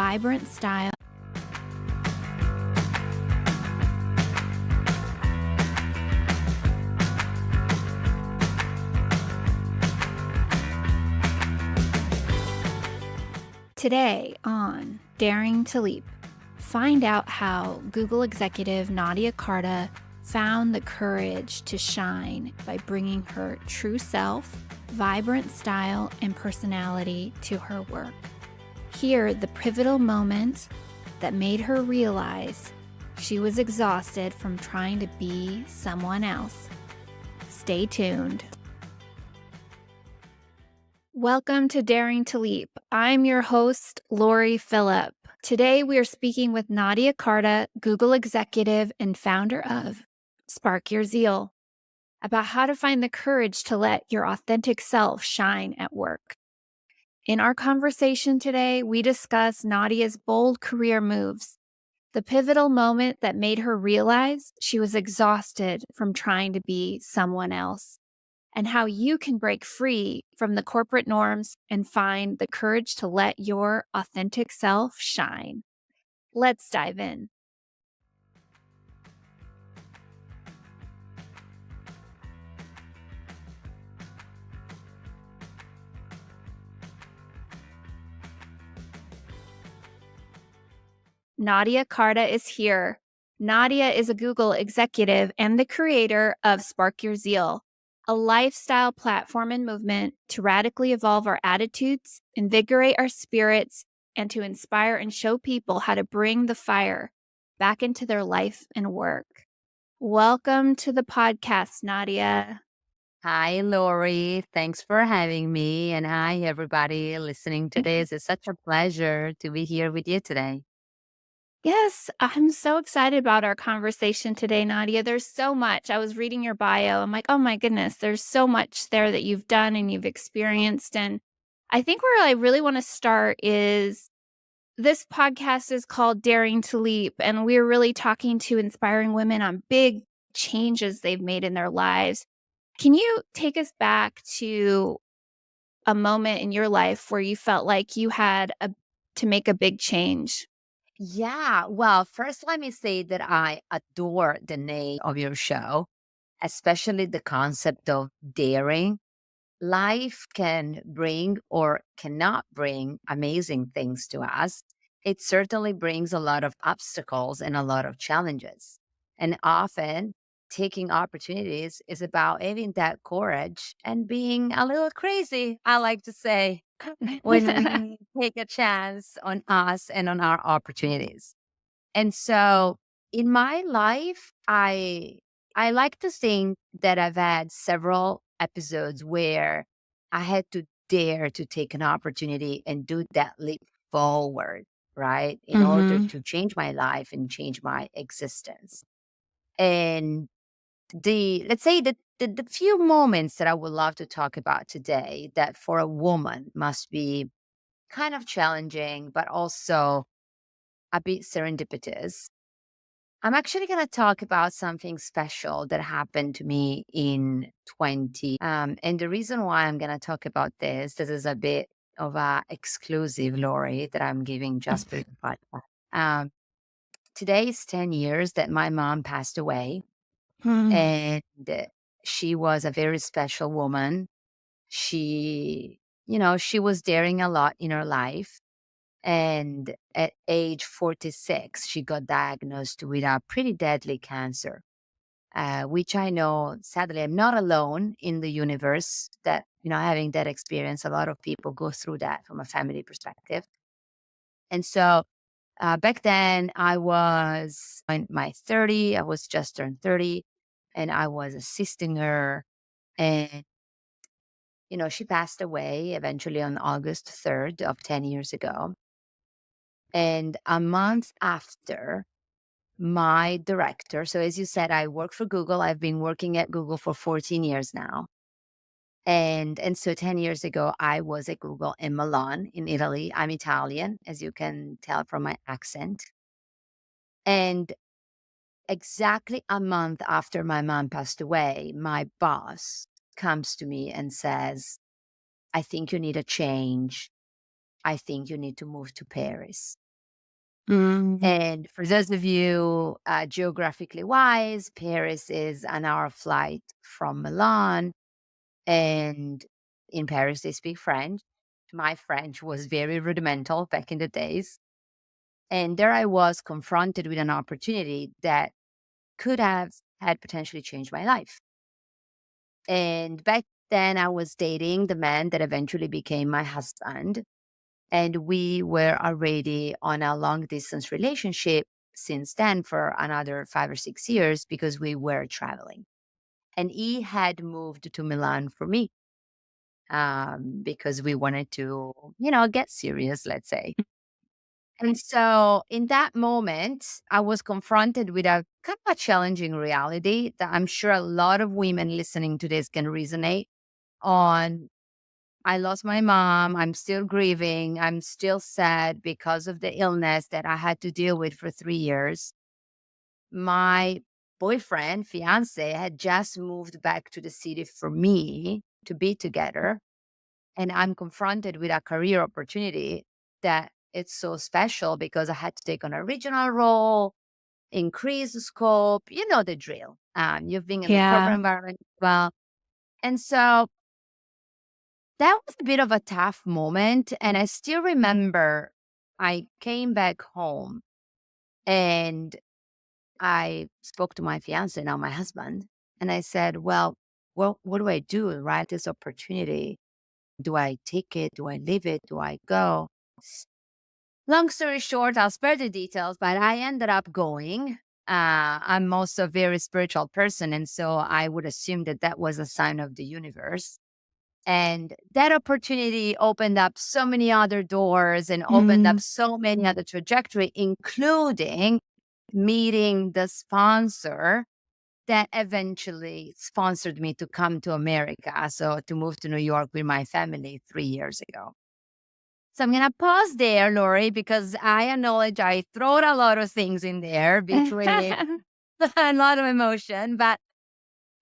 vibrant style. Today on Daring to Leap, find out how Google executive Nadia Carta found the courage to shine by bringing her true self, vibrant style, and personality to her work. Hear the pivotal moment that made her realize she was exhausted from trying to be someone else. Stay tuned. Welcome to Daring to Leap. I'm your host, Lori Phillip. Today we are speaking with Nadia Carta, Google executive and founder of Spark Your Zeal, about how to find the courage to let your authentic self shine at work. In our conversation today, we discuss Nadia's bold career moves, the pivotal moment that made her realize she was exhausted from trying to be someone else, and how you can break free from the corporate norms and find the courage to let your authentic self shine. Let's dive in. Nadia Carta is here. Nadia is a Google executive and the creator of Spark Your Zeal, a lifestyle platform and movement to radically evolve our attitudes, invigorate our spirits, and to inspire and show people how to bring the fire back into their life and work. Welcome to the podcast, Nadia. Hi, Lori. Thanks for having me. And hi, everybody listening today. It's such a pleasure to be here with you today. Yes, I'm so excited about our conversation today, Nadia. There's so much. I was reading your bio. I'm like, oh my goodness, there's so much there that you've done and you've experienced. And I think where I really want to start is this podcast is called Daring to Leap. And we're really talking to inspiring women on big changes they've made in their lives. Can you take us back to a moment in your life where you felt like you had to make a big change? Yeah. Well, first, let me say that I adore the name of your show, especially the concept of daring. Life can bring or cannot bring amazing things to us. It certainly brings a lot of obstacles and a lot of challenges. And often, taking opportunities is about having that courage and being a little crazy, I like to say, when we take a chance on us and on our opportunities. And so in my life, I like to think that I've had several episodes where I had to dare to take an opportunity and do that leap forward, right? In order Hmm. to change my life and change my existence. And let's say the few moments that I would love to talk about today that for a woman must be kind of challenging, but also a bit serendipitous. I'm actually going to talk about something special that happened to me in 20. And the reason why I'm going to talk about this is a bit of a exclusive, Lori, that I'm giving just for the podcast. Um, Today is 10 years that my mom passed away, Hmm. and she was a very special woman. She was daring a lot in her life. And at age 46, she got diagnosed with a pretty deadly cancer, which I know, sadly, I'm not alone in the universe that, having that experience. A lot of people go through that from a family perspective. And so back then, I was in my 30, I was just turned 30, and I was assisting her. And, she passed away eventually on August 3rd of 10 years ago. And a month after, my director, so as you said, I work for Google. I've been working at Google for 14 years now. And so 10 years ago, I was at Google in Milan, in Italy. I'm Italian, as you can tell from my accent. And exactly a month after my mom passed away, my boss comes to me and says, I think you need a change. I think you need to move to Paris. Mm-hmm. Mhm. And for those of you geographically wise, Paris is an hour flight from Milan. And in Paris, they speak French. My French was very rudimental back in the days. And there I was confronted with an opportunity that could have had potentially changed my life. And back then, I was dating the man that eventually became my husband. And we were already on a long distance relationship since then for another 5 or 6 years because we were traveling. And he had moved to Milan for me because we wanted to, get serious, let's say. And so in that moment, I was confronted with a kind of a challenging reality that I'm sure a lot of women listening to this can resonate on. I lost my mom. I'm still grieving. I'm still sad because of the illness that I had to deal with for 3 years. My boyfriend, fiance, had just moved back to the city for me to be together. And I'm confronted with a career opportunity that it's so special because I had to take on a regional role, increase the scope, you know the drill. You've been in the corporate Yeah. environment as well. And so that was a bit of a tough moment. And I still remember I came back home and I spoke to my fiance, now my husband, and I said, well, what do I do? Right? This opportunity. Do I take it? Do I leave it? Do I go? Long story short, I'll spare the details, but I ended up going. I'm also a very spiritual person. And so I would assume that that was a sign of the universe. And that opportunity opened up so many other doors and opened up Mm. so many other trajectory, including meeting the sponsor that eventually sponsored me to come to America. So to move to New York with my family 3 years ago. So I'm going to pause there, Lori, because I acknowledge I throw a lot of things in there between a lot of emotion, but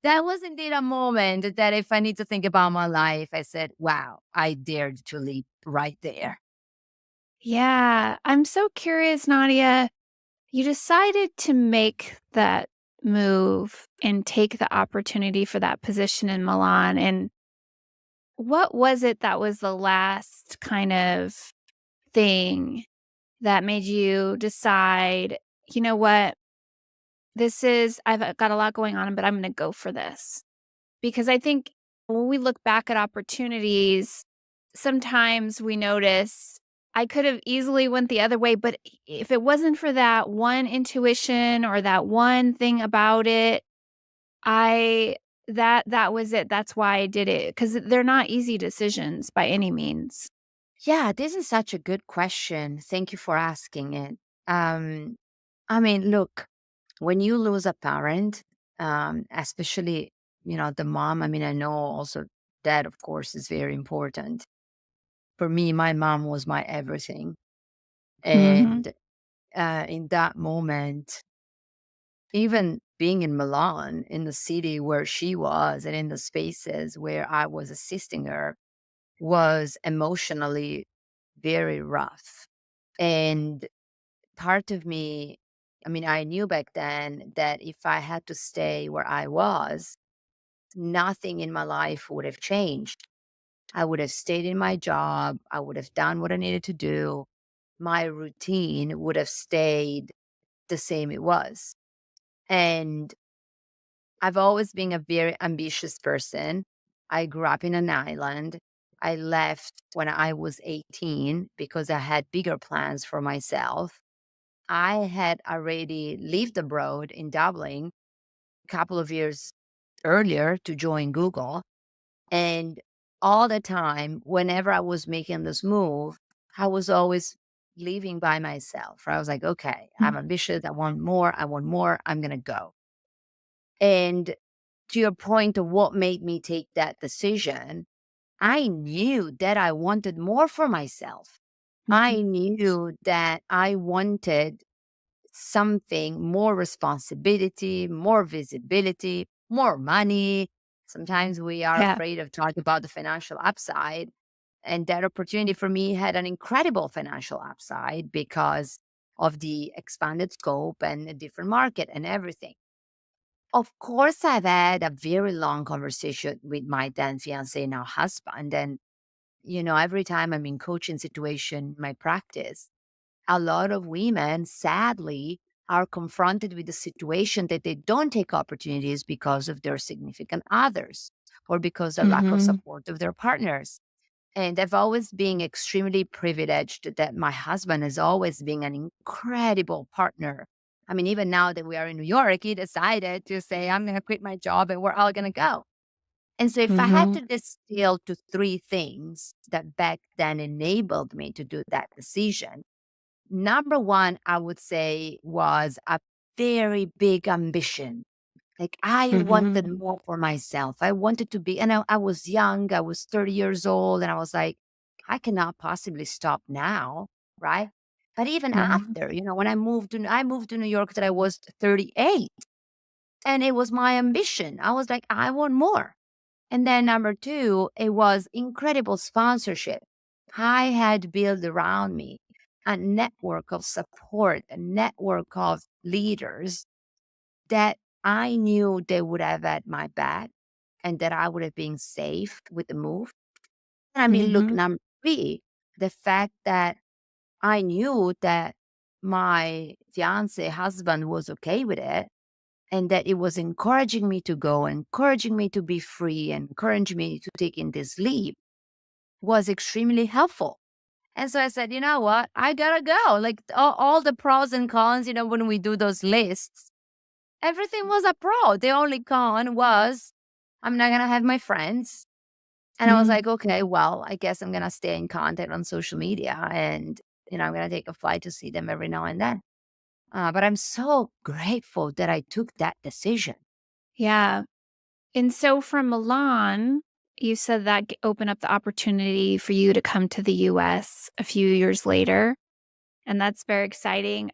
that was indeed a moment that if I need to think about my life, I said, wow, I dared to leap right there. Yeah, I'm so curious, Nadia. You decided to make that move and take the opportunity for that position in Milan. And what was it that was the last kind of thing that made you decide, you know what, I've got a lot going on, but I'm going to go for this? Because I think when we look back at opportunities, sometimes we notice I could have easily went the other way, but if it wasn't for that one intuition or that one thing about it, I that was it. That's why I did it, because they're not easy decisions by any means. Yeah, this is such a good question. Thank you for asking it. Um, I mean, look, when you lose a parent, especially, the mom, I mean, I know also dad, of course, is very important. For me, my mom was my everything. Mhm. And in that moment, even being in Milan, in the city where she was, and in the spaces where I was assisting her, was emotionally very rough. And part of me, I mean, I knew back then that if I had to stay where I was, nothing in my life would have changed. I would have stayed in my job. I would have done what I needed to do. My routine would have stayed the same it was. And I've always been a very ambitious person. I grew up in an island. I left when I was 18 because I had bigger plans for myself. I had already lived abroad in Dublin a couple of years earlier to join Google. And all the time, whenever I was making this move, I was always leaving by myself. I was like, okay, I'm ambitious. I want more. I want more. I'm going to go. And to your point of what made me take that decision, I knew that I wanted more for myself. I Mhm. knew that I wanted something more responsibility, more visibility, more money. Sometimes we are Yeah. afraid of talking about the financial upside. And that opportunity for me had an incredible financial upside because of the expanded scope and a different market and everything. Of course, I've had a very long conversation with my then fiance, now husband. And, every time I'm in coaching situation, my practice, a lot of women, sadly, are confronted with the situation that they don't take opportunities because of their significant others or because of lack of Mhm. support of their partners. And I've always been extremely privileged that my husband has always been an incredible partner. I mean, even now that we are in New York, he decided to say, I'm going to quit my job and we're all going to go. And so, if I had Mhm. to distill to three things that back then enabled me to do that decision, number one, I would say, was a very big ambition. Like, I Mhm. wanted more for myself. I wanted to be, and I was young, I was 30 years old, and I was like, I cannot possibly stop now, right? But even Mhm. after, when I moved to New York that I was 38, and it was my ambition. I was like, I want more. And then number two, it was incredible sponsorship. I had built around me a network of support, a network of leaders that I knew they would have had my back and that I would have been safe with the move. And I mean, look, Mhm. number three, the fact that I knew that my fiance husband was okay with it and that it was encouraging me to go, encouraging me to be free, and encouraging me to take in this leap was extremely helpful. And so I said, you know what? I gotta go. Like all the pros and cons, when we do those lists, everything was a pro. The only con was I'm not gonna have my friends. And I was Mhm. like, okay, well, I guess I'm gonna stay in contact on social media and I'm gonna take a flight to see them every now and then. But I'm so grateful that I took that decision. Yeah. And so from Milan, you said that opened up the opportunity for you to come to the US a few years later, and that's very exciting.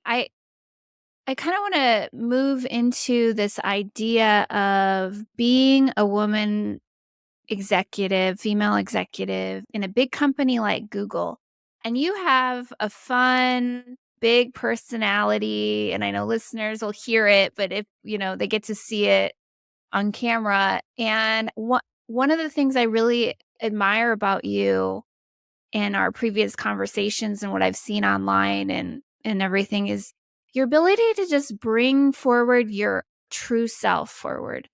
I kind of want to move into this idea of being a woman executive, female executive in a big company like Google. And you have a fun, big personality. And I know listeners will hear it, but if, they get to see it on camera. And one of the things I really admire about you in our previous conversations and what I've seen online and everything is your ability to just bring forward your true self forward.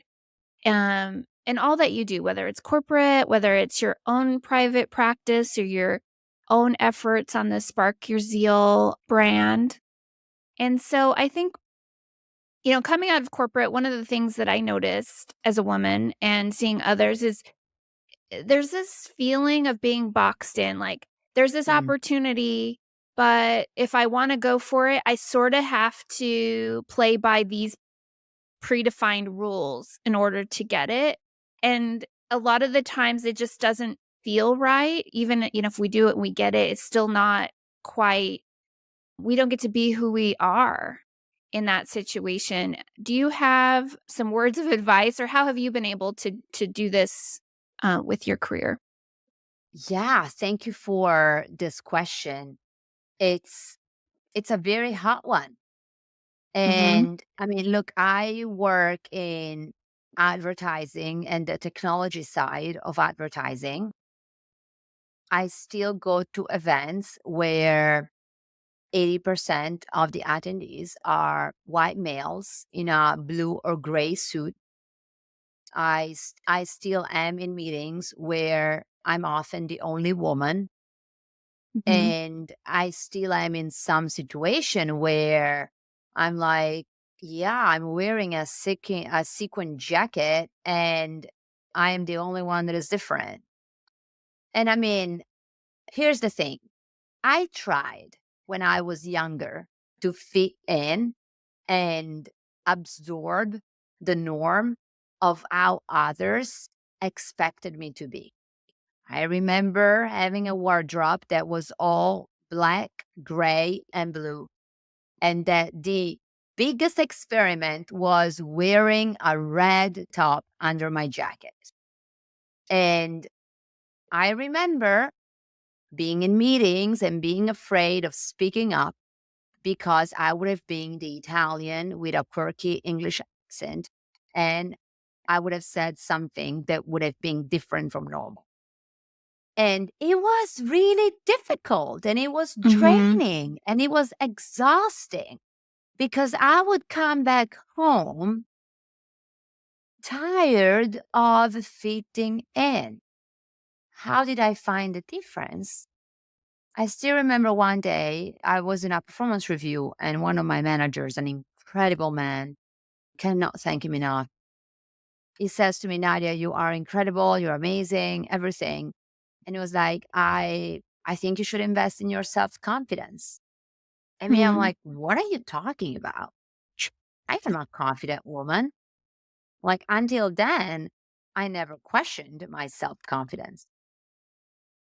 And all that you do, whether it's corporate, whether it's your own private practice or your own efforts on the Spark Your Zeal brand. And so I think, coming out of corporate, one of the things that I noticed as a woman and seeing others is there's this feeling of being boxed in. Like there's this Mm, opportunity, but if I want to go for it, I sort of have to play by these predefined rules in order to get it. And a lot of the times it just doesn't feel right. Even, if we do it and we get it, it's still not quite, we don't get to be who we are in that situation. Do you have some words of advice or how have you been able to do this with your career? yeah, thank you for this question. It's it's a very hot one. Mhm. And I mean, look, I work in advertising and the technology side of advertising. I still go to events where 80% of the attendees are white males in a blue or gray suit. I still am in meetings where I'm often the only woman. Mhm. And I still am in some situation where I'm like, yeah, I'm wearing a sequin jacket and I am the only one that is different. And I mean, here's the thing. I tried when I was younger to fit in and absorb the norm of how others expected me to be. I remember having a wardrobe that was all black, gray, and blue. And that the biggest experiment was wearing a red top under my jacket. And I remember being in meetings and being afraid of speaking up because I would have been the Italian with a quirky English accent, and I would have said something that would have been different from normal. And it was really difficult and it was Mhm. draining and it was exhausting because I would come back home tired of fitting in. How did I find the difference? I still remember one day I was in a performance review and one of my managers, an incredible man, cannot thank him enough. He says to me, Nadia, you are incredible, you're amazing, everything. And it was like, I think you should invest in your self-confidence. I mean, I'm Mm. like, what are you talking about? I'm not a confident woman. Like until then, I never questioned my self-confidence.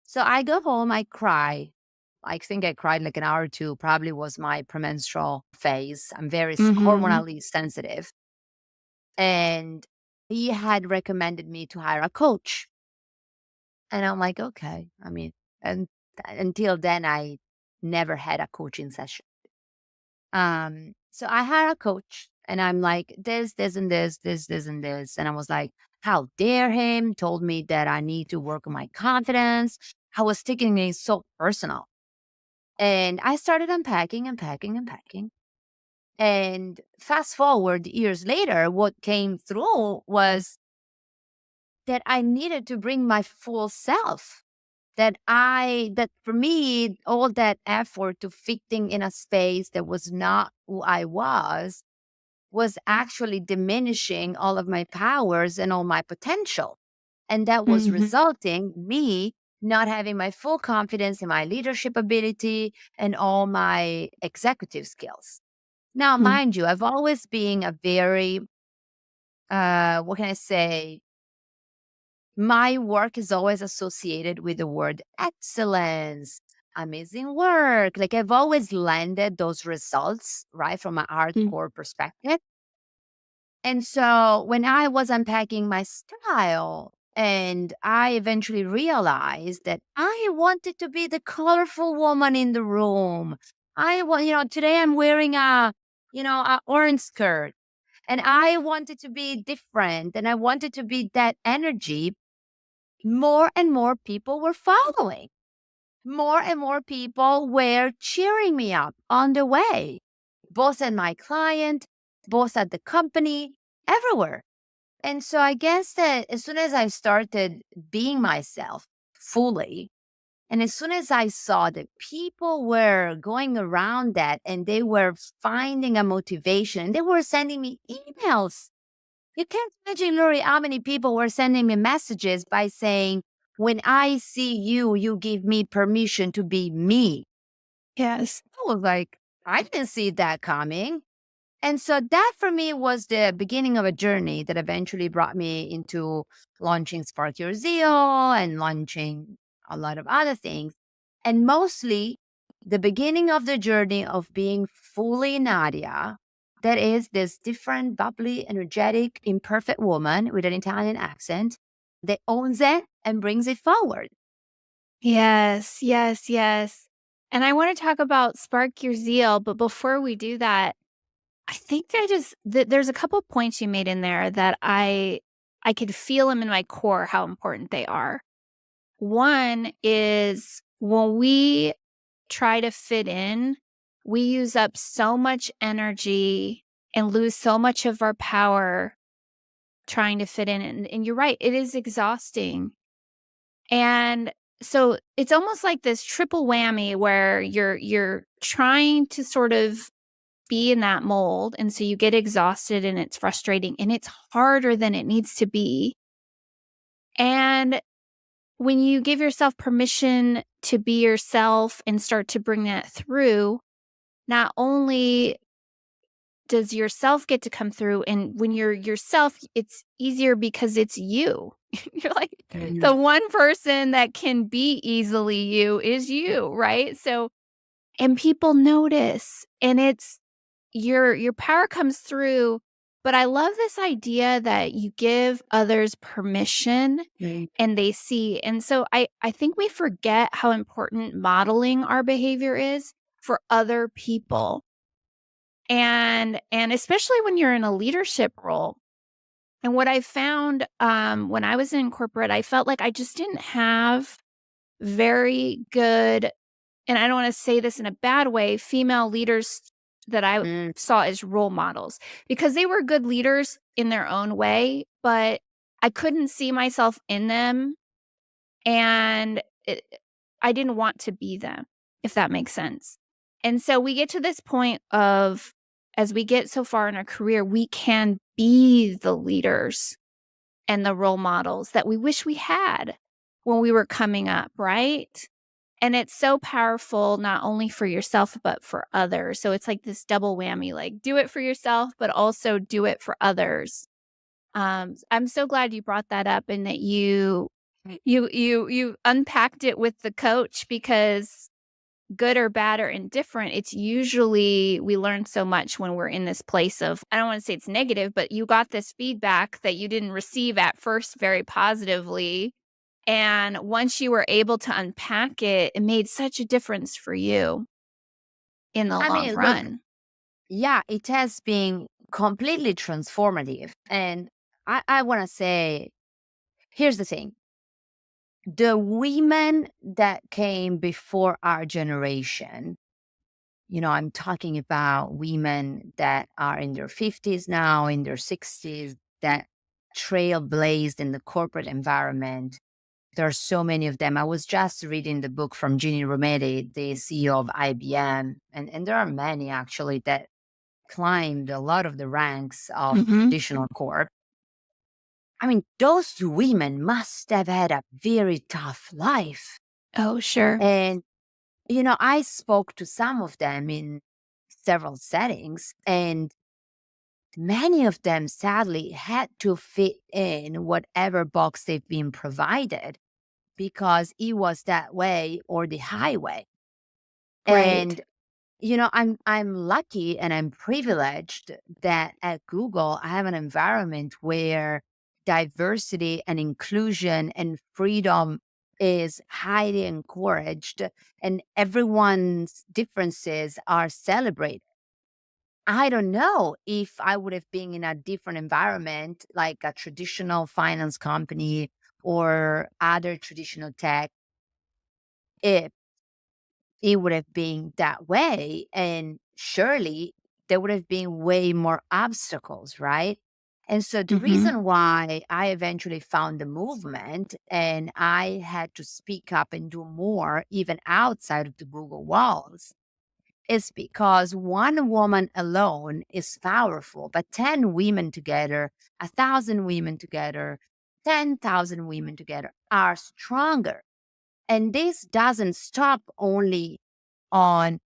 So I go home, I cry. I think I cried like an hour or two, probably was my premenstrual phase. I'm very Mhm. hormonally sensitive. And he had recommended me to hire a coach. And I'm like, okay. I mean, and until then, I never had a coaching session. So I hired a coach and I'm like, this, and this, and this. And I was like, how dare him told me that I need to work on my confidence. I was taking it so personal. And I started unpacking, unpacking, unpacking. And fast forward years later, what came through was that I needed to bring my full self. That for me, all that effort to fitting in a space that was not who I was actually diminishing all of my powers and all my potential. And that was Mhm. resulting me not having my full confidence in my leadership ability and all my executive skills. Now, Mm. mind you, I've always been a very, what can I say? My work is always associated with the word excellence, amazing work. Like I've always landed those results, right, from a Mm. hardcore perspective. And so when I was unpacking my style, and I eventually realized that I wanted to be the colorful woman in the room. I want, today I'm wearing a orange skirt, and I wanted to be different, and I wanted to be that energy. More and more people were following. More and more people were cheering me up on the way, both at my client, both at the company, everywhere. And so I guess that as soon as I started being myself fully, and as soon as I saw that people were going around that and they were finding a motivation, they were sending me emails. You can't imagine, Lori, how many people were sending me messages by saying, when I see you, you give me permission to be me. Yes. I was like, I didn't see that coming. And so that for me was the beginning of a journey that eventually brought me into launching Spark Your Zeal and launching a lot of other things. And mostly the beginning of the journey of being fully Nadia, that is this different, bubbly, energetic, imperfect woman with an Italian accent that owns it and brings it forward. Yes, yes, yes. And I wanna talk about Spark Your Zeal, but before we do that, I think there's a couple points you made in there that I could feel them in my core how important they are. One is when we try to fit in, we use up so much energy and lose so much of our power trying to fit in, and you're right, it is exhausting. And so it's almost like this triple whammy where you're trying to sort of be in that mold, and so you get exhausted and it's frustrating and it's harder than it needs to be. And when you give yourself permission to be yourself and start to bring that through, not only does yourself get to come through, and when you're yourself, it's easier because it's you. You're like the Mhm. one person that can be easily you is you, right? So, and people notice, and it's your power comes through. But I love this idea that you give others permission and they see. And so I think we forget how important modeling our behavior is for other people. And especially when you're in a leadership role. And what I found, when I was in corporate, I felt like I just didn't have very good, and I don't wanna say this in a bad way, female leaders that I Mm. saw as role models, because they were good leaders in their own way, but I couldn't see myself in them, and I didn't want to be them, if that makes sense. And so we get to this point of, as we get so far in our career, we can be the leaders and the role models that we wish we had when we were coming up, right? And it's so powerful, not only for yourself, but for others. So it's like this double whammy, like do it for yourself, but also do it for others. I'm so glad you brought that up and that you unpacked it with the coach, because good or bad or indifferent, it's usually we learn so much when we're in this place of, I don't want to say it's negative, but you got this feedback that you didn't receive at first very positively. And once you were able to unpack it, it made such a difference for you in the I long mean, look, run. yeah, it has been completely transformative. And I want to say, here's the thing: the women that came before our generation, I'm talking about women that are in their 50s now, in their 60s, that trailblazed in the corporate environment. There are so many of them. I was just reading the book from Ginny Rometty, the CEO of IBM, and there are many actually that climbed a lot of the ranks of Mhm. traditional corp. I mean, those women must have had a very tough life. Oh, sure. And, I spoke to some of them in several settings, and many of them sadly had to fit in whatever box they've been provided because it was that way or the highway. Right. And I'm lucky and I'm privileged that at Google I have an environment where diversity and inclusion and freedom is highly encouraged and everyone's differences are celebrated. I don't know if I would have been in a different environment, like a traditional finance company or other traditional tech, if it would have been that way. And surely there would have been way more obstacles, right? And so the Mhm. reason why I eventually found the movement and I had to speak up and do more, even outside of the Google walls, is because one woman alone is powerful, but 10 women together, 1,000 women together, 10,000 women together are stronger. And this doesn't stop only on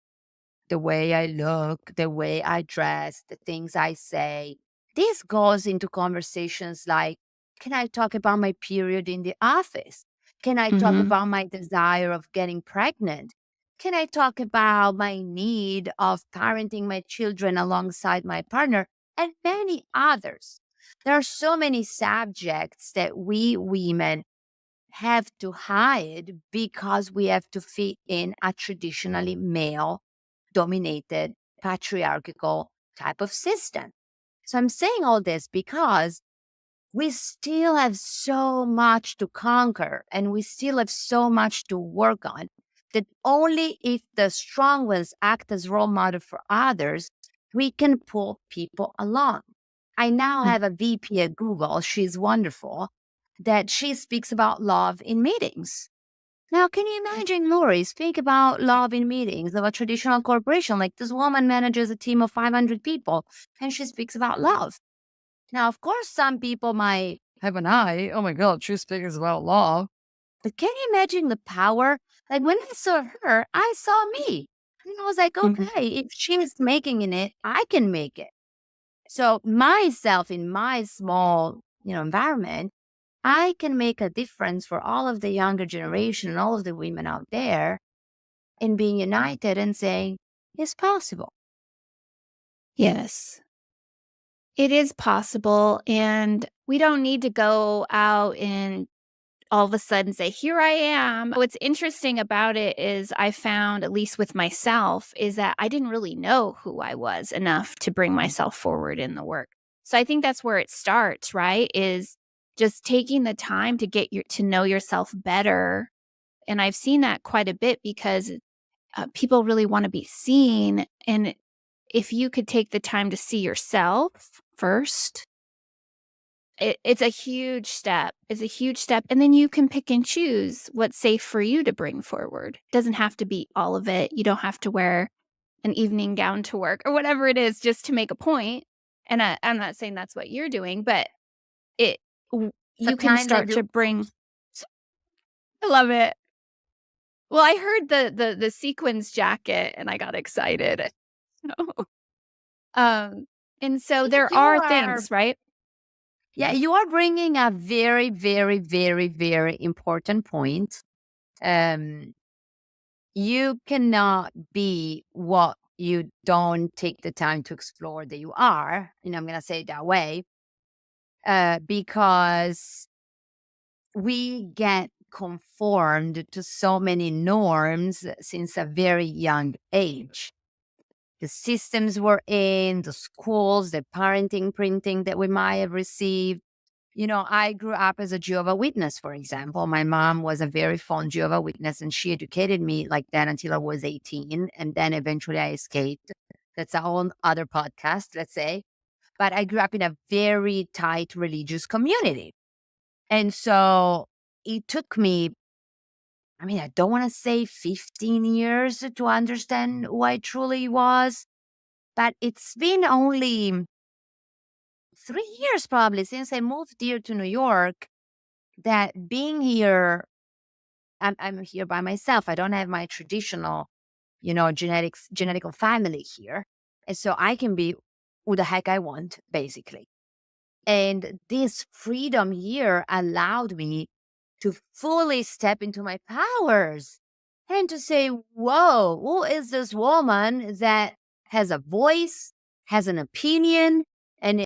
the way I look, the way I dress, the things I say. This goes into conversations like, can I talk about my period in the office? Can I talk Mhm. about my desire of getting pregnant? Can I talk about my need of parenting my children alongside my partner? And many others. There are so many subjects that we women have to hide because we have to fit in a traditionally male dominated patriarchal type of system. So I'm saying all this because we still have so much to conquer and we still have so much to work on that only if the strong ones act as role model for others, we can pull people along. I now Mm. have a VP at Google. She's wonderful that she speaks about love in meetings. Now, can you imagine, Lori, speak about love in meetings of a traditional corporation? Like this woman manages a team of 500 people and she speaks about love. Now, of course, some people might have an eye. Oh my God, she speaks about love. But can you imagine the power? Like when I saw her, I saw me. And I was like, Mhm. okay, if she's making it, I can make it. So myself in my small, environment, I can make a difference for all of the younger generation and all of the women out there in being united and saying, it's possible. Yes. It is possible, and we don't need to go out and all of a sudden say, here I am. What's interesting about it is I found, at least with myself, is that I didn't really know who I was enough to bring myself forward in the work. So I think that's where it starts, right? Is just taking the time to to know yourself better. And I've seen that quite a bit because people really want to be seen. And if you could take the time to see yourself first, it's a huge step. It's a huge step. And then you can pick and choose what's safe for you to bring forward. It doesn't have to be all of it. You don't have to wear an evening gown to work or whatever it is just to make a point. And I'm not saying that's what you're doing, but it you can Sometimes I start do. to bring. I love it. Well, I heard the sequins jacket and I got excited. Um, and so Yeah, there you are are. things, right? Yeah, you are bringing a very, very, very, very important point. Um, you cannot be what you don't take the time to explore that you are. And I'm going to say it that way because we get conformed to so many norms since a very young age. The systems we're in, the schools, the parenting printing that we might have received. I grew up as a Jehovah Witness, for example. My mom was a very fond Jehovah Witness, and she educated me like that until I was 18. And then eventually I escaped. That's a whole other podcast, let's say. But I grew up in a very tight religious community. And so it took me, I don't want to say 15 years to understand who I truly was, but it's been only 3 years probably since I moved here to New York that being here, I'm here by myself. I don't have my traditional, genetical family here. And so I can be who the heck I want, basically. And this freedom here allowed me to fully step into my powers and to say, whoa, who is this woman that has a voice, has an opinion,